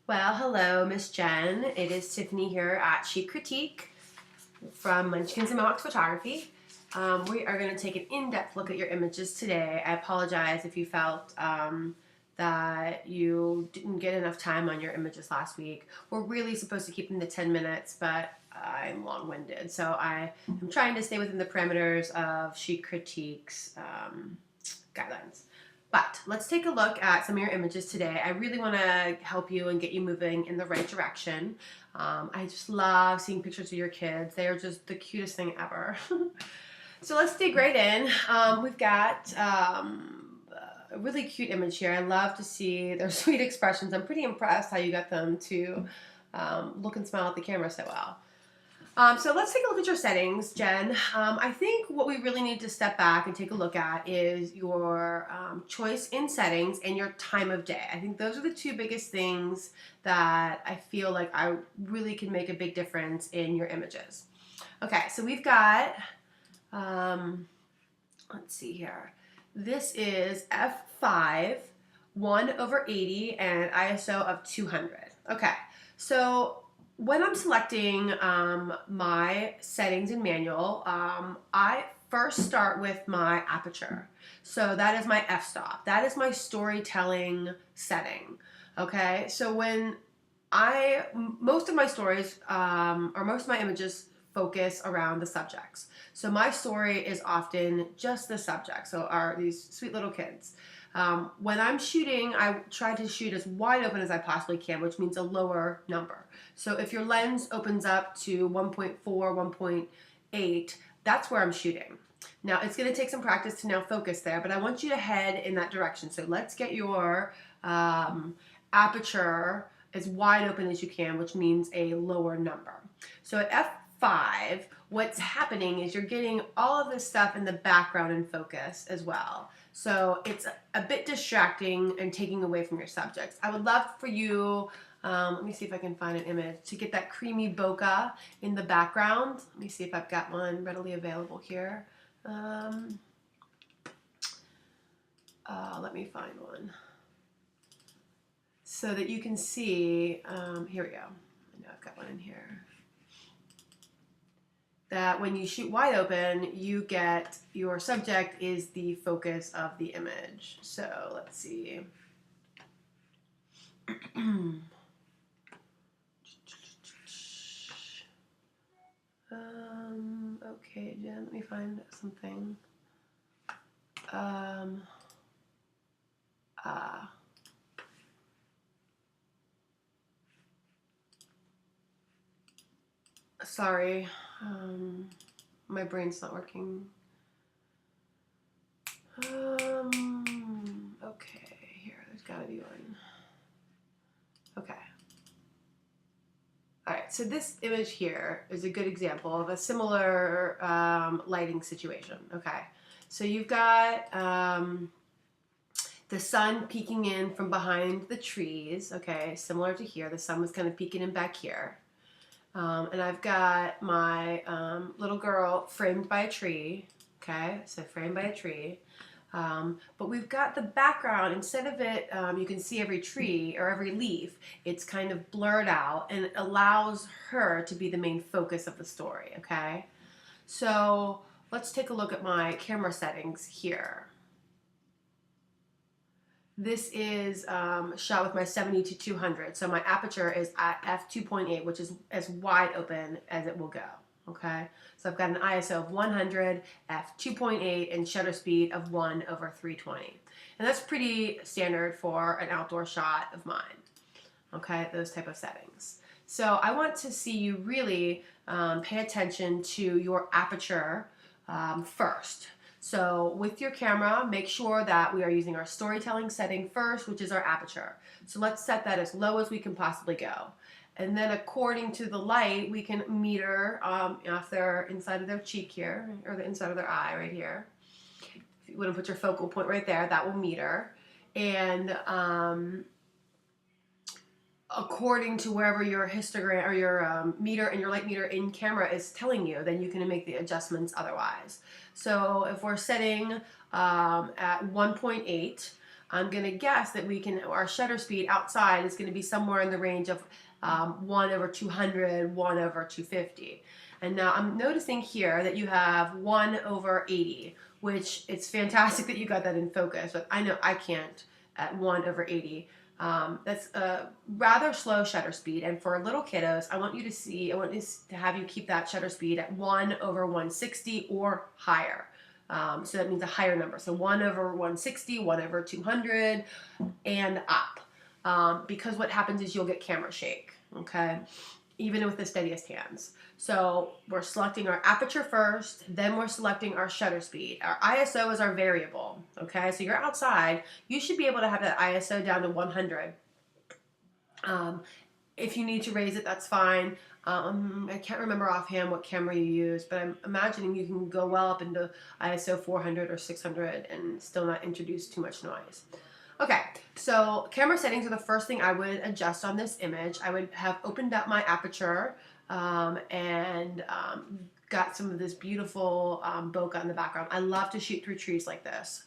Well, hello, Miss Jen. It is Tiffany here at Chic Critique from Munchkins and Mohawks Photography. We are going to take an in-depth look at your images today. I apologize if you felt that you didn't get enough time on your images last week. We're really supposed to keep them to 10 minutes, but I'm long-winded, so I am trying to stay within the parameters of Chic Critique's guidelines. But let's take a look at some of your images today. I really want to help you and get you moving in the right direction. I just love seeing pictures of your kids. They are just the cutest thing ever. So let's dig right in. We've got a really cute image here. I love to see their sweet expressions. I'm pretty impressed how you got them to look and smile at the camera so well. So let's take a look at your settings, Jen. I think what we really need to step back and take a look at is your choice in settings and your time of day. I think those are the two biggest things that I feel like I really can make a big difference in your images. Okay, so we've got, let's see here. This is f5, 1/80, and ISO of 200. Okay, so when I'm selecting my settings in manual, I first start with my aperture. So that is my f-stop. That is my storytelling setting. Okay, so when most of my stories or most of my images focus around the subjects. So my story is often just the subject. So are these sweet little kids. When I'm shooting, I try to shoot as wide open as I possibly can, which means a lower number. So if your lens opens up to 1.4, 1.8, that's where I'm shooting. Now, it's going to take some practice to now focus there, but I want you to head in that direction. So let's get your aperture as wide open as you can, which means a lower number. So at f5, what's happening is you're getting all of this stuff in the background in focus as well. So it's a bit distracting and taking away from your subjects. I would love for you, let me see if I can find an image, to get that creamy bokeh in the background. Let me see if I've got one readily available here. Let me find one. So that you can see, here we go. I know I've got one in here. That when you shoot wide open, you get your subject is the focus of the image. So let's see. Okay, Jen, let me find something. Sorry, my brain's not working. Okay, here, there's gotta be one. Okay. Alright, so this image here is a good example of a similar lighting situation. Okay, so you've got the sun peeking in from behind the trees. Okay, similar to here, the sun was kind of peeking in back here. And I've got my little girl framed by a tree. Okay, so framed by a tree. But we've got the background, instead of it, you can see every tree or every leaf, it's kind of blurred out and it allows her to be the main focus of the story, okay? So let's take a look at my camera settings here. This is shot with my 70-200, so my aperture is at f2.8, which is as wide open as it will go. Okay, so I've got an ISO of 100, f2.8, and shutter speed of 1/320. And that's pretty standard for an outdoor shot of mine. Okay, those type of settings. So I want to see you really pay attention to your aperture first. So with your camera, make sure that we are using our storytelling setting first, which is our aperture. So let's set that as low as we can possibly go. And then according to the light, we can meter if they're inside of their cheek here, or the inside of their eye right here. If you want to put your focal point right there, that will meter. And according to wherever your histogram or your meter and your light meter in camera is telling you, then you can make the adjustments otherwise. So if we're setting at 1.8, I'm going to guess that our shutter speed outside is going to be somewhere in the range of 1/200, 1/250. And now I'm noticing here that you have 1/80, which it's fantastic that you got that in focus, but I know I can't at 1/80. That's a rather slow shutter speed, and for little kiddos, I want to have you keep that shutter speed at 1/160 or higher. So that means a higher number. So 1/160, 1/200, and up. Because what happens is you'll get camera shake, okay? Even with the steadiest hands. So we're selecting our aperture first, then we're selecting our shutter speed. Our ISO is our variable, okay? So you're outside, you should be able to have that ISO down to 100. If you need to raise it, that's fine. I can't remember offhand what camera you use, but I'm imagining you can go well up into ISO 400 or 600 and still not introduce too much noise. Okay, so camera settings are the first thing I would adjust on this image. I would have opened up my aperture and got some of this beautiful bokeh in the background. I love to shoot through trees like this.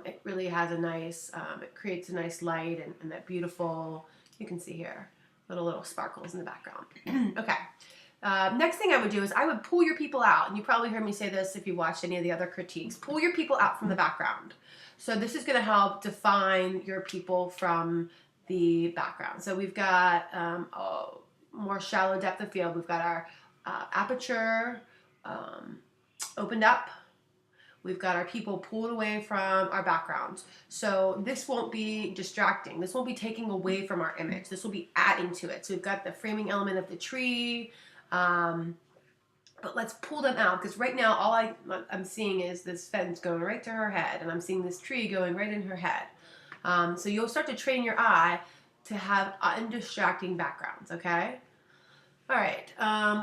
It really has a nice, it creates a nice light and that beautiful, you can see here, little sparkles in the background. Okay. Next thing I would do is I would pull your people out, and you probably heard me say this if you watched any of the other critiques. Pull your people out from the background. So this is going to help define your people from the background. So we've got more shallow depth of field. We've got our aperture opened up. We've got our people pulled away from our background. So this won't be distracting. This won't be taking away from our image. This will be adding to it. So we've got the framing element of the tree. But let's pull them out, because right now all I'm seeing is this fence going right to her head, and I'm seeing this tree going right in her head. So you'll start to train your eye to have undistracting backgrounds, okay? All right,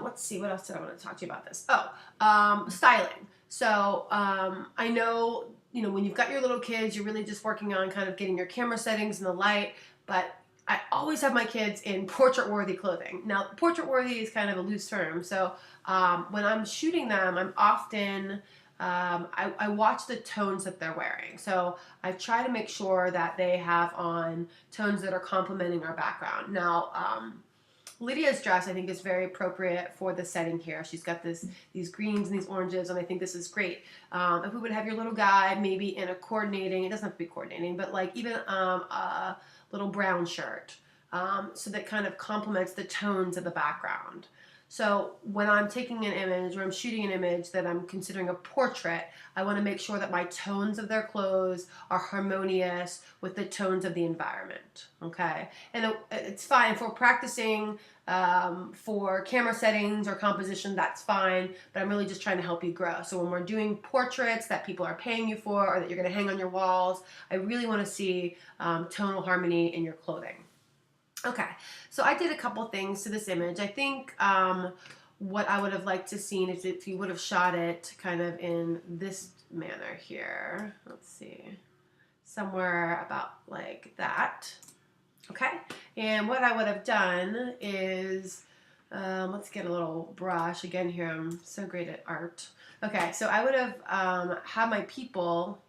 let's see, what else did I want to talk to you about this? Styling. So I know, when you've got your little kids, you're really just working on kind of getting your camera settings and the light, but I always have my kids in portrait-worthy clothing. Now, portrait-worthy is kind of a loose term, so when I'm shooting them, I'm often, I watch the tones that they're wearing. So I try to make sure that they have on tones that are complementing our background. Now, Lydia's dress, I think, is very appropriate for the setting here. She's got these greens and these oranges, and I think this is great. If we would have your little guy maybe in a coordinating, it doesn't have to be coordinating, but like even a little brown shirt, so that kind of complements the tones of the background. So when I'm taking an image or I'm shooting an image that I'm considering a portrait, I want to make sure that my tones of their clothes are harmonious with the tones of the environment, okay? And it's fine if we're practicing for camera settings or composition, that's fine, but I'm really just trying to help you grow. So when we're doing portraits that people are paying you for or that you're going to hang on your walls, I really want to see tonal harmony in your clothing. Okay, so I did a couple things to this image. I think what I would have liked to seen is if you would have shot it kind of in this manner here. Let's see, somewhere about like that. Okay, and what I would have done is, let's get a little brush. Again here, I'm so great at art. Okay, so I would have had my people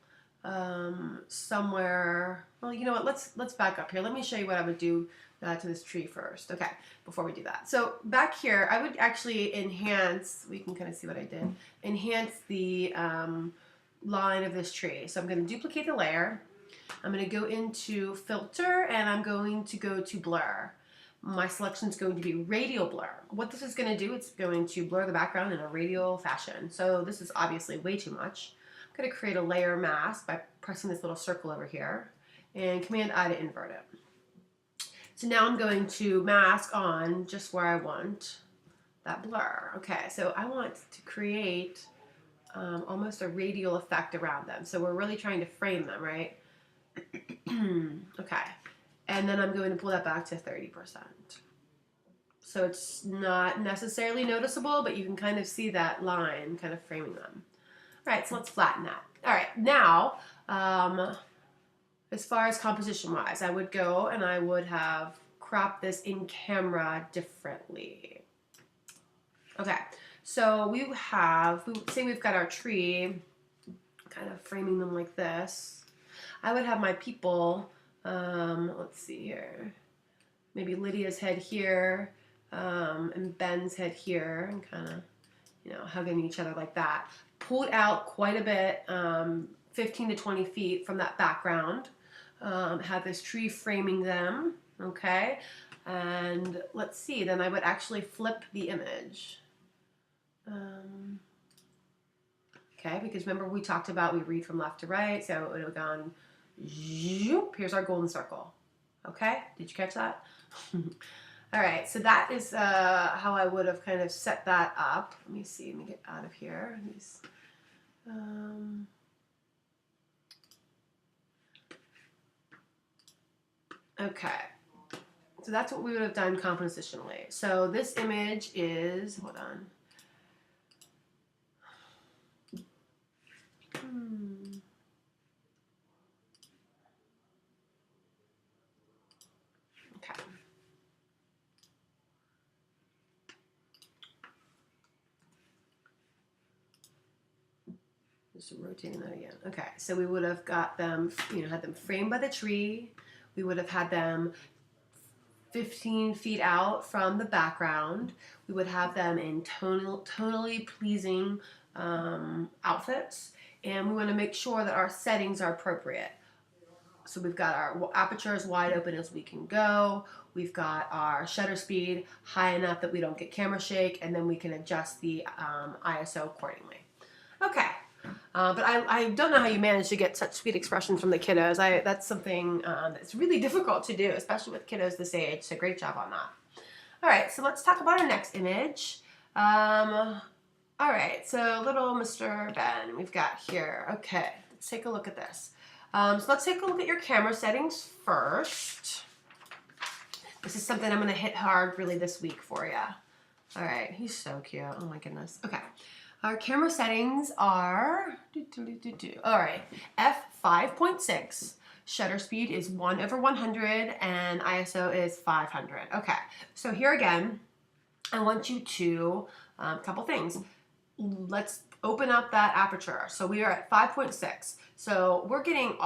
somewhere, well, you know what, let's back up here. Let me show you what I would do to this tree first. Okay, before we do that. So back here, I would actually enhance, we can kind of see what I did, enhance the line of this tree. So I'm going to duplicate the layer. I'm going to go into filter and I'm going to go to blur. My selection is going to be radial blur. What this is going to do, it's going to blur the background in a radial fashion. So this is obviously way too much. I'm going to create a layer mask by pressing this little circle over here and Command I to invert it. So now I'm going to mask on just where I want that blur. Okay, so I want to create almost a radial effect around them. So we're really trying to frame them, right? Okay, and then I'm going to pull that back to 30%. So it's not necessarily noticeable, but you can kind of see that line kind of framing them. All right, so let's flatten that. All right, now, as far as composition-wise, I would go and I would have cropped this in camera differently. Okay, so say we've got our tree, kind of framing them like this. I would have my people, let's see here, maybe Lydia's head here, and Ben's head here, and kind of, you know, hugging each other like that. Pulled out quite a bit, 15 to 20 feet from that background. Have this tree framing them, okay? And let's see, then I would actually flip the image. Okay, because remember we talked about we read from left to right, so it would have gone, zoop, here's our golden circle. Okay, did you catch that? All right, so that is how I would have kind of set that up. Let me see, let me get out of here. Okay, so that's what we would have done compositionally. So this image is, hold on. Okay. Just rotating that again. Okay, so we would have got them, you know, had them framed by the tree. We would have had them 15 feet out from the background. We would have them in tonally pleasing outfits, and we want to make sure that our settings are appropriate. So we've got our aperture as wide open as we can go. We've got our shutter speed high enough that we don't get camera shake, and then we can adjust the ISO accordingly. Okay. But I don't know how you manage to get such sweet expressions from the kiddos. That's something that's really difficult to do, especially with kiddos this age, so great job on that. All right, so let's talk about our next image. All right, so little Mr. Ben we've got here. Okay, let's take a look at this. So let's take a look at your camera settings first. This is something I'm going to hit hard really this week for you. All right, he's so cute. Oh my goodness. Okay. Our camera settings are, all right, f5.6, shutter speed is 1/100, and ISO is 500. Okay, so here again, I want you to, couple things. Let's open up that aperture. So we are at 5.6. So we're getting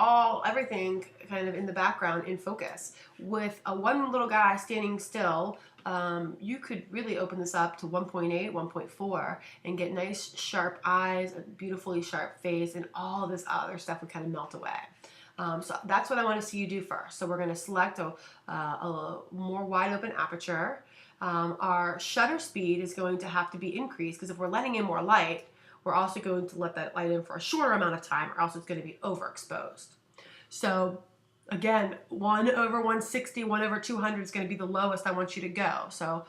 everything kind of in the background in focus. With one little guy standing still, you could really open this up to 1.8, 1.4 and get nice sharp eyes, a beautifully sharp face, and all this other stuff would kind of melt away. So that's what I want to see you do first. So we're going to select a more wide open aperture. Our shutter speed is going to have to be increased because if we're letting in more light, we're also going to let that light in for a shorter amount of time, or else it's going to be overexposed. So again, 1/160, 1/200 is going to be the lowest I want you to go. So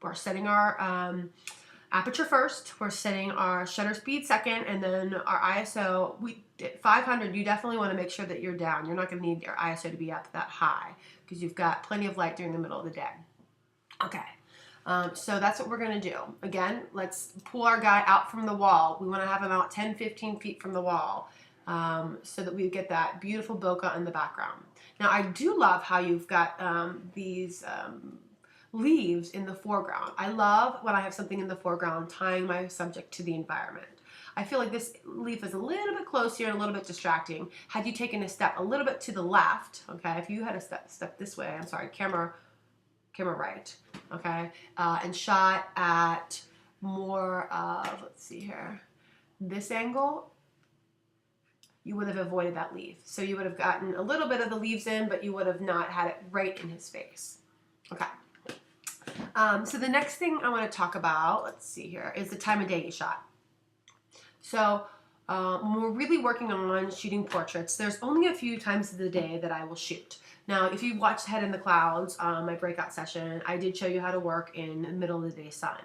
we're setting our aperture first, we're setting our shutter speed second, and then our ISO, 500, you definitely want to make sure that you're down. You're not going to need your ISO to be up that high because you've got plenty of light during the middle of the day. Okay. So that's what we're going to do. Again, let's pull our guy out from the wall. We want to have him out 10, 15 feet from the wall so that we get that beautiful bokeh in the background. Now, I do love how you've got these leaves in the foreground. I love when I have something in the foreground tying my subject to the environment. I feel like this leaf is a little bit close here and a little bit distracting. Had you taken a step a little bit to the left, okay, if you had a step this way, I'm sorry, camera right, okay, and shot at more of, let's see here, this angle, you would have avoided that leaf. So you would have gotten a little bit of the leaves in, but you would have not had it right in his face. Okay. So the next thing I want to talk about, let's see here, is the time of day you shot. So when we're really working on shooting portraits, there's only a few times of the day that I will shoot. Now, if you watched Head in the Clouds, my breakout session, I did show you how to work in the middle of the day sun.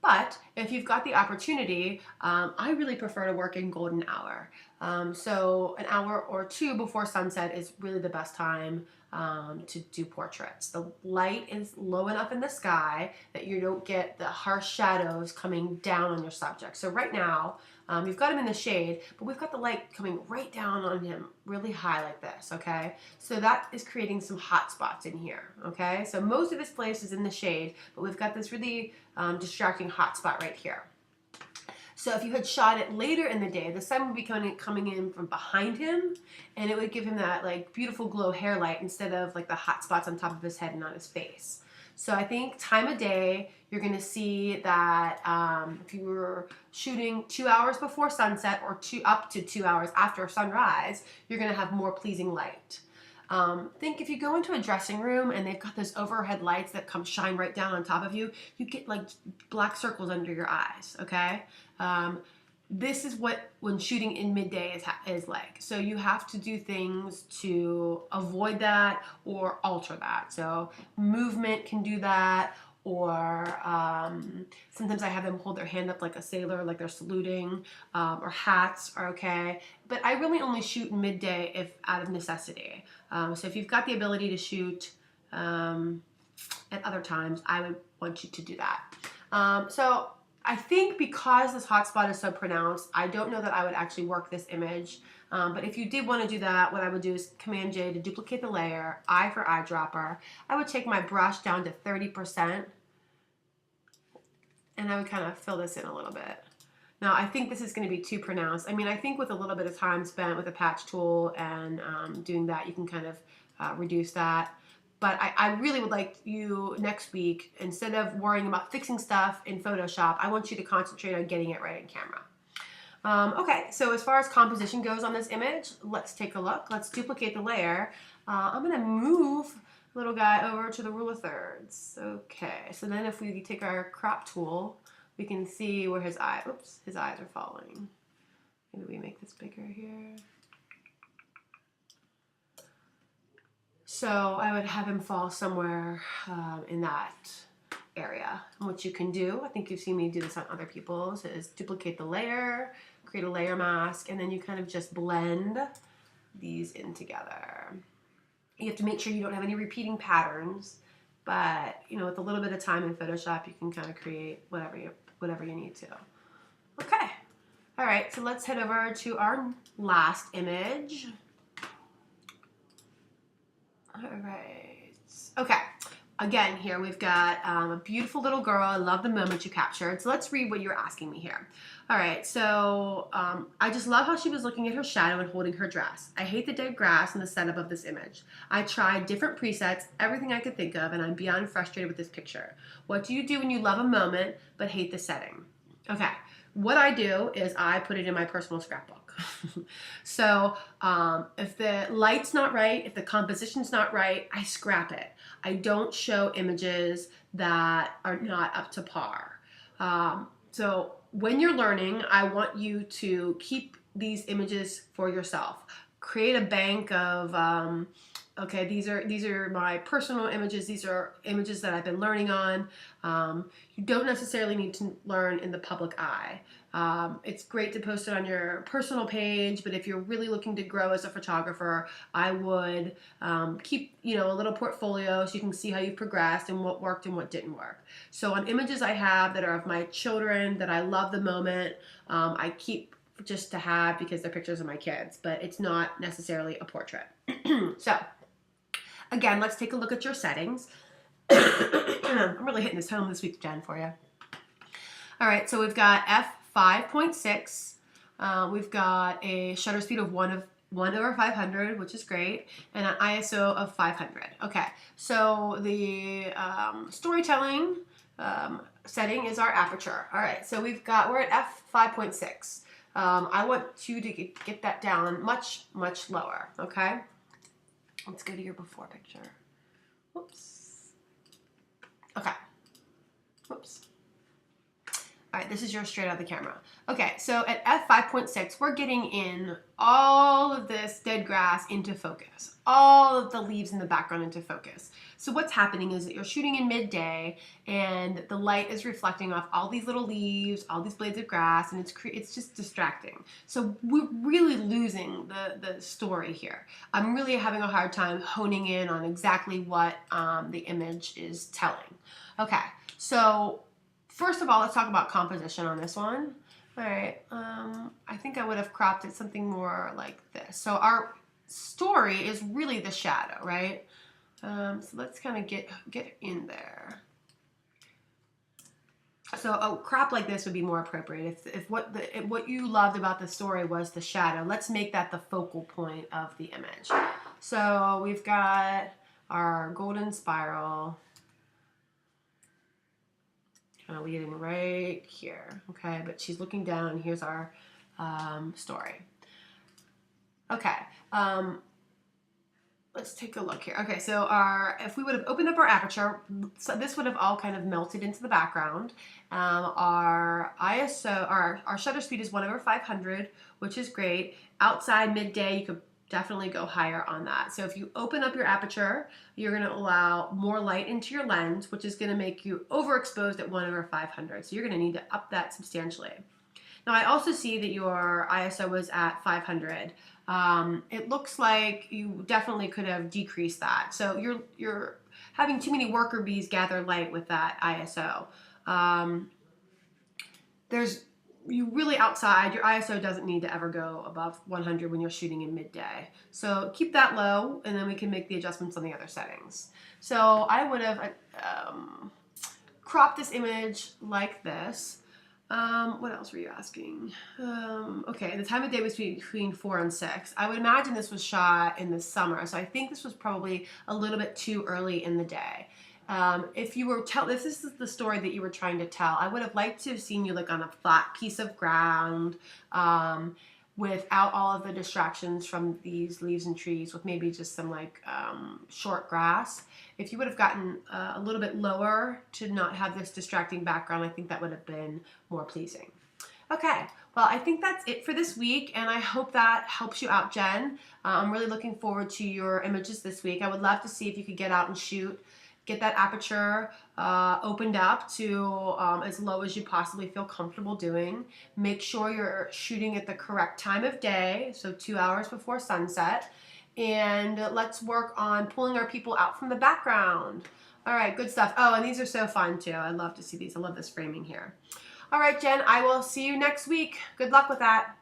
But if you've got the opportunity, I really prefer to work in golden hour. So an hour or two before sunset is really the best time to do portraits. The light is low enough in the sky that you don't get the harsh shadows coming down on your subject. So right now, you've got him in the shade, but we've got the light coming right down on him really high like this, okay? So that is creating some hot spots in here, okay? So most of his place is in the shade, but we've got this really distracting hot spot right here. So if you had shot it later in the day, the sun would be coming in from behind him, and it would give him that like beautiful glow hair light instead of like the hot spots on top of his head and on his face. So I think time of day, you're gonna see that if you were shooting 2 hours before sunset or up to 2 hours after sunrise, you're gonna have more pleasing light. Think if you go into a dressing room and they've got those overhead lights that come shine right down on top of you, you get like black circles under your eyes, okay? This is what when shooting in midday is like. So you have to do things to avoid that or alter that. So movement can do that, or sometimes I have them hold their hand up like a sailor, like they're saluting, or hats are okay. But I really only shoot in midday if out of necessity. So if you've got the ability to shoot at other times, I would want you to do that. So I think because this hotspot is so pronounced, I don't know that I would actually work this image. But if you did want to do that, what I would do is Command J to duplicate the layer, I for eyedropper. I would take my brush down to 30%, and I would kind of fill this in a little bit. Now, I think this is going to be too pronounced. I mean, I think with a little bit of time spent with a patch tool and doing that, you can kind of reduce that. But I really would like you next week, instead of worrying about fixing stuff in Photoshop, I want you to concentrate on getting it right in camera. Okay, so as far as composition goes on this image, let's take a look. Let's duplicate the layer. I'm going to move little guy over to the rule of thirds. Okay, so then if we take our crop tool, we can see where his eyes are falling. Maybe we make this bigger here. So I would have him fall somewhere in that area. And what you can do, I think you've seen me do this on other people's, is duplicate the layer, create a layer mask, and then you kind of just blend these in together. You have to make sure you don't have any repeating patterns, but you know, with a little bit of time in Photoshop, you can kind of create whatever you need to. Okay, all right, so let's head over to our last image. All right, okay. Again, here we've got a beautiful little girl. I love the moment you captured. So let's read what you're asking me here. All right, so I just love how she was looking at her shadow and holding her dress. I hate the dead grass and the setup of this image. I tried different presets, everything I could think of, and I'm beyond frustrated with this picture. What do you do when you love a moment but hate the setting? Okay, what I do is I put it in my personal scrapbook. So if the light's not right, if the composition's not right, I scrap it. I don't show images that are not up to par. So when you're learning, I want you to keep these images for yourself. Create a bank of, okay, these are my personal images. These are images that I've been learning on. You don't necessarily need to learn in the public eye. It's great to post it on your personal page, but if you're really looking to grow as a photographer, I would keep, you know, a little portfolio so you can see how you've progressed and what worked and what didn't work. So on images I have that are of my children that I love the moment, I keep just to have because they're pictures of my kids, but it's not necessarily a portrait. So again, let's take a look at your settings. I'm really hitting this home this week, Jen, for you. All right, so we've got f5.6. We've got a shutter speed of 1/500, which is great, and an ISO of 500. Okay, so the storytelling setting is our aperture. All right, so we're at f5.6. I want you to get that down much, much lower, okay? Let's go to your before picture. Whoops. Okay. Whoops. All right, this is yours straight out of the camera. Okay, so at f5.6, we're getting in all of this dead grass into focus, all of the leaves in the background into focus. So what's happening is that you're shooting in midday and the light is reflecting off all these little leaves, all these blades of grass, and it's just distracting. So we're really losing the story here. I'm really having a hard time honing in on exactly what the image is telling. Okay, so first of all, let's talk about composition on this one. All right, I think I would have cropped it something more like this. So our story is really the shadow, right? So let's kind of get in there. So a crop like this would be more appropriate. If what you loved about the story was the shadow, let's make that the focal point of the image. So we've got our golden spiral kind of leading right here, okay? But she's looking down, and here's our story. Okay, let's take a look here. Okay, so if we would have opened up our aperture, so this would have all kind of melted into the background. Our ISO, our shutter speed is 1/500, which is great. Outside midday, you could definitely go higher on that. So if you open up your aperture, you're going to allow more light into your lens, which is going to make you overexposed at 1/500. So you're going to need to up that substantially. Now I also see that your ISO was at 500. It looks like you definitely could have decreased that. So you're having too many worker bees gather light with that ISO. You really outside, your ISO doesn't need to ever go above 100 when you're shooting in midday. So keep that low, and then we can make the adjustments on the other settings. So I would have cropped this image like this. What else were you asking? Okay, the time of day was between 4 and 6. I would imagine this was shot in the summer, so I think this was probably a little bit too early in the day. If this is the story that you were trying to tell, I would have liked to have seen you like on a flat piece of ground, without all of the distractions from these leaves and trees, with maybe just some like short grass. If you would have gotten a little bit lower to not have this distracting background, I think that would have been more pleasing. Okay, well, I think that's it for this week, and I hope that helps you out, Jen. I'm really looking forward to your images this week. I would love to see if you could get out and shoot. Get that aperture opened up to as low as you possibly feel comfortable doing. Make sure you're shooting at the correct time of day, so 2 hours before sunset. And let's work on pulling our people out from the background. All right, good stuff. Oh, and these are so fun too. I love to see these. I love this framing here. All right, Jen, I will see you next week. Good luck with that.